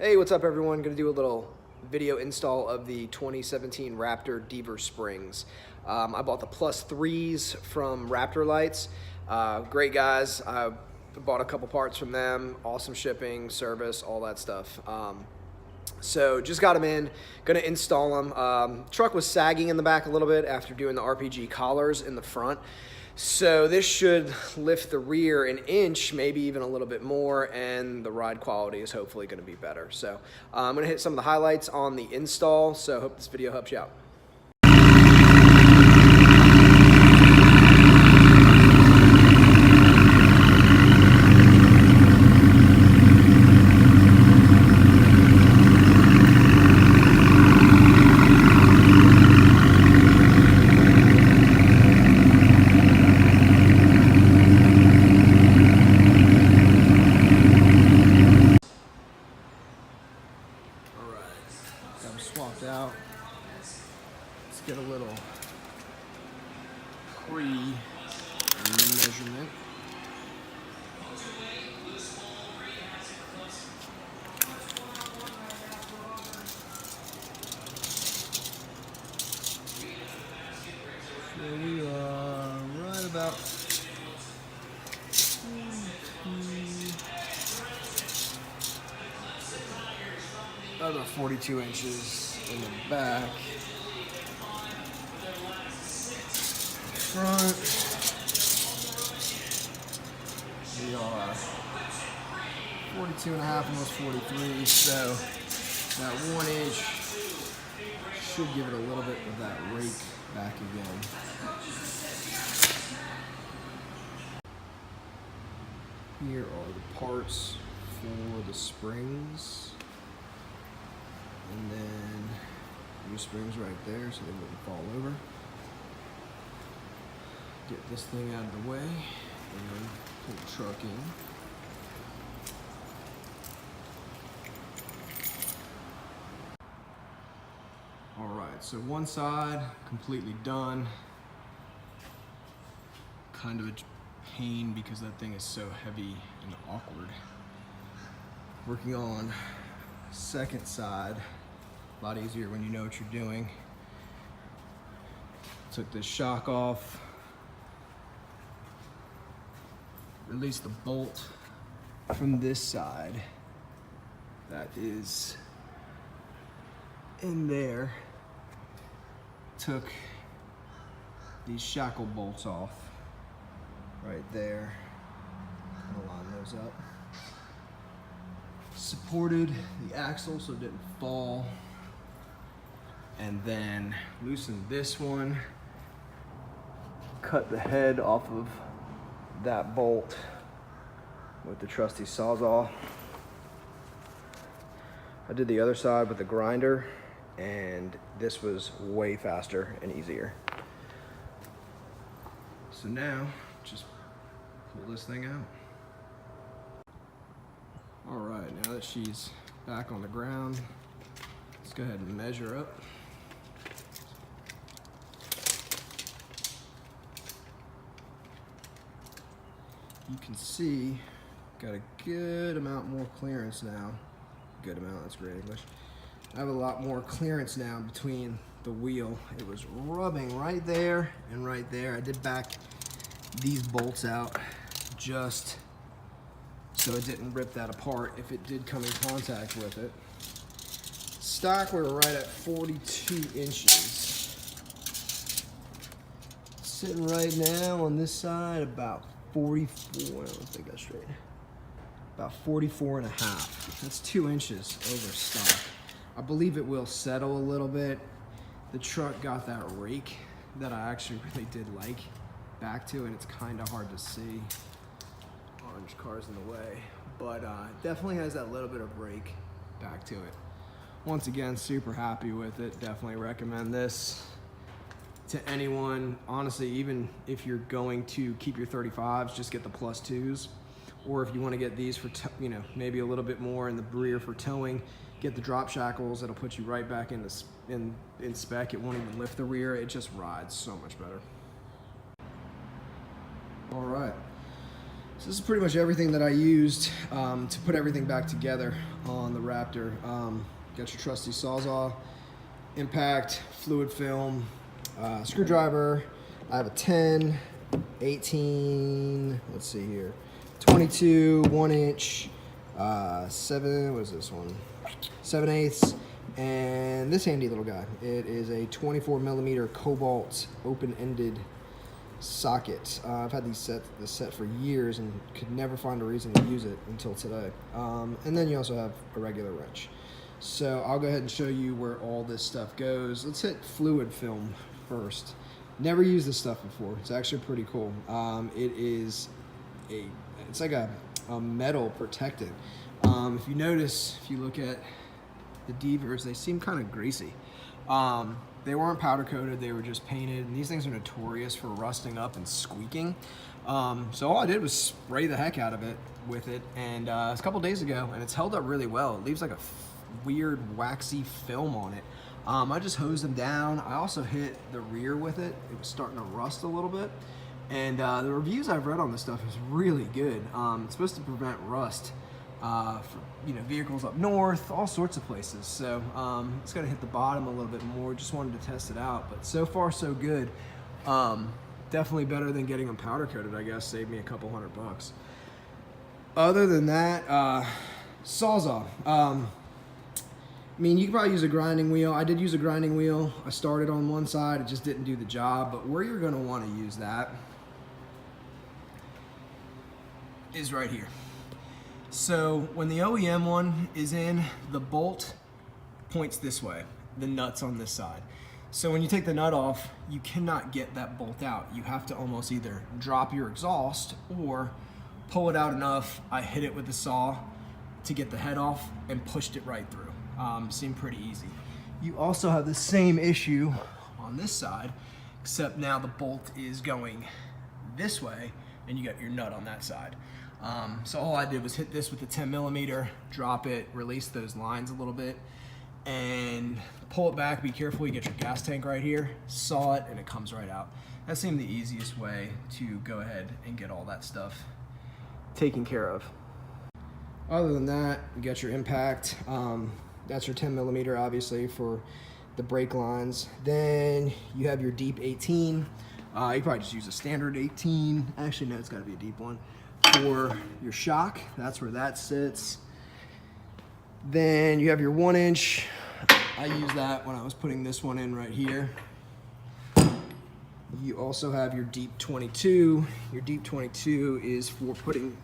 Hey, what's up everyone? Gonna do a little video install of the 2017 Raptor Deaver springs. I bought the +3s from Raptor Lights. Great guys. I bought a couple parts from them. Awesome shipping, service, all that stuff. So just got them in, gonna install them. Truck was sagging in the back a little bit after doing the RPG collars in the front. So this should lift the rear an inch, maybe even a little bit more, and the ride quality is hopefully gonna be better. So I'm gonna hit some of the highlights on the install, so hope this video helps you out. Got them swapped out. Let's get a little pre-measurement. So we are right about about 42 inches in the back. Front, we are 42 and a half, almost 43, so that 1 inch should give it a little bit of that rake back again. Here are the parts for the springs. And then new springs right there so they wouldn't fall over. Get this thing out of the way and put the truck in. All right, so one side completely done. Kind of a pain because that thing is so heavy and awkward. Working on second side. A lot easier when you know what you're doing. Took this shock off. Released the bolt from this side. That is in there. Took these shackle bolts off right there. I'll line those up. Supported the axle so it didn't fall. And then loosened this one, cut the head off of that bolt with the trusty Sawzall. I did the other side with the grinder, and this was way faster and easier. So now, just pull this thing out. All right, now that she's back on the ground, let's go ahead and measure up. You can see, got a good amount more clearance now. Good amount, that's great English. I have a lot more clearance now between the wheel. It was rubbing right there and right there. I did back these bolts out just so it didn't rip that apart if it did come in contact with it. Stock, we're right at 42 inches. Sitting right now on this side about 44, let's take that straight. About 44 and a half. That's 2 inches over stock. I believe it will settle a little bit. The truck got that rake that I actually really did like back to it. It's kind of hard to see. Orange car's in the way, but definitely has that little bit of rake back to it. Once again, super happy with it. Definitely recommend this to anyone. Honestly, even if you're going to keep your 35s, just get the +2s. Or if you want to get these for, maybe a little bit more in the rear for towing, get the drop shackles. That'll put you right back in spec. It won't even lift the rear. It just rides so much better. All right. So this is pretty much everything that I used to put everything back together on the Raptor. Got your trusty Sawzall, impact, fluid film, screwdriver. I have a 10, 18, let's see here, 22, 1 inch, 7, what is this one? 7/8, and this handy little guy. It is a 24 millimeter cobalt open-ended socket. I've had this set for years and could never find a reason to use it until today. And then you also have a regular wrench. So I'll go ahead and show you where all this stuff goes. Let's hit fluid film first. Never used this stuff before. It's actually pretty cool. It's like a metal protectant. If you notice, if you look at the Deavers, they seem kind of greasy. They weren't powder coated, they were just painted, and these things are notorious for rusting up and squeaking. So all I did was spray the heck out of it with it, and it's a couple days ago, and it's held up really well. It leaves like a weird waxy film on it. I just hosed them down. I also hit the rear with it. It was starting to rust a little bit. And the reviews I've read on this stuff is really good. It's supposed to prevent rust for vehicles up north, all sorts of places. So it's got to hit the bottom a little bit more. Just wanted to test it out, but so far so good. Definitely better than getting them powder coated, I guess. Saved me a couple $100. Other than that, Sawzall. I mean, you could probably use a grinding wheel. I did use a grinding wheel. I started on one side, it just didn't do the job. But where you're gonna wanna use that is right here. So when the OEM one is in, the bolt points this way, the nut's on this side. So when you take the nut off, you cannot get that bolt out. You have to almost either drop your exhaust or pull it out enough. I hit it with the saw to get the head off and pushed it right through. Seemed pretty easy. You also have the same issue on this side, except now the bolt is going this way and you got your nut on that side. So all I did was hit this with the 10 millimeter, drop it, release those lines a little bit, and pull it back. Be careful, you get your gas tank right here, saw it, and it comes right out. That seemed the easiest way to go ahead and get all that stuff taken care of. Other than that, you got your impact. That's your 10 millimeter, obviously, for the brake lines. Then you have your deep 18. You probably just use a standard 18. Actually, no, it's got to be a deep one. For your shock, that's where that sits. Then you have your 1 inch. I used that when I was putting this one in right here. You also have your deep 22. Your deep 22 is for putting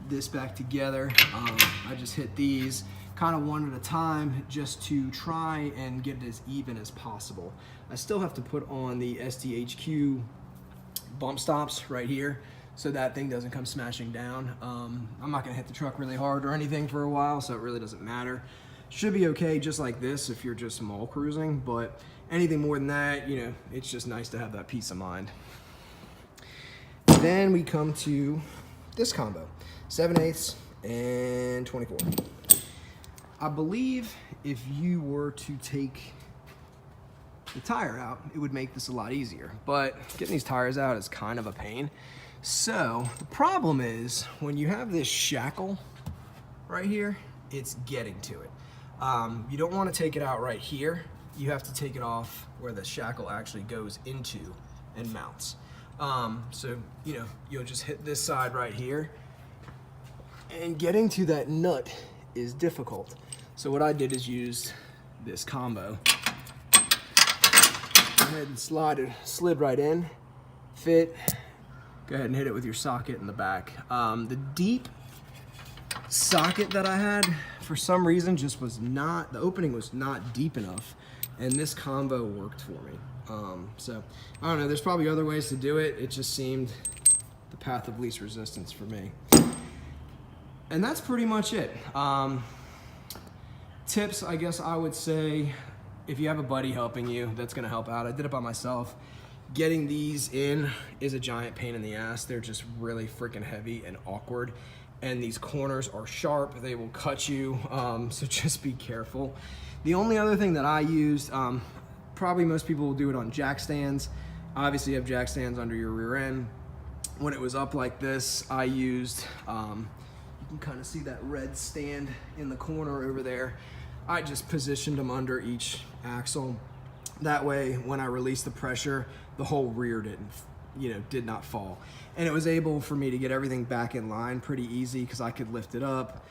this back together. I just hit these kind of one at a time just to try and get it as even as possible. I still have to put on the SDHQ bump stops right here so that thing doesn't come smashing down. I'm not gonna hit the truck really hard or anything for a while, so it really doesn't matter. Should be okay just like this if you're just mall cruising, but anything more than that, it's just nice to have that peace of mind. Then we come to this combo, 7/8 and 24. I believe if you were to take the tire out, it would make this a lot easier, but getting these tires out is kind of a pain. So the problem is when you have this shackle right here, it's getting to it. You don't want to take it out right here. You have to take it off where the shackle actually goes into and mounts. So, you'll just hit this side right here, and getting to that nut is difficult. So what I did is use this combo. Go ahead and slid right in, fit. Go ahead and hit it with your socket in the back. The deep socket that I had, for some reason, just was not, the opening was not deep enough, and this combo worked for me. So I don't know, there's probably other ways to do it. It just seemed the path of least resistance for me. And that's pretty much it. Tips, I guess I would say, if you have a buddy helping you, that's gonna help out. I did it by myself. Getting these in is a giant pain in the ass. They're just really freaking heavy and awkward. And these corners are sharp, they will cut you, so just be careful. The only other thing that I used, probably most people will do it on jack stands. Obviously you have jack stands under your rear end. when it was up like this, I used, you can kind of see that red stand in the corner over there. I just positioned them under each axle. That way, when I released the pressure, the whole rear did not fall. And it was able for me to get everything back in line pretty easy because I could lift it up,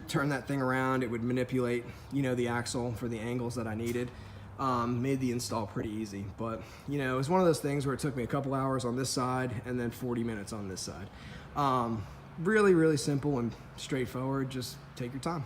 turn that thing around. It would manipulate, the axle for the angles that I needed. Made the install pretty easy. But, it was one of those things where it took me a couple hours on this side and then 40 minutes on this side. Really, really simple and straightforward. Just take your time.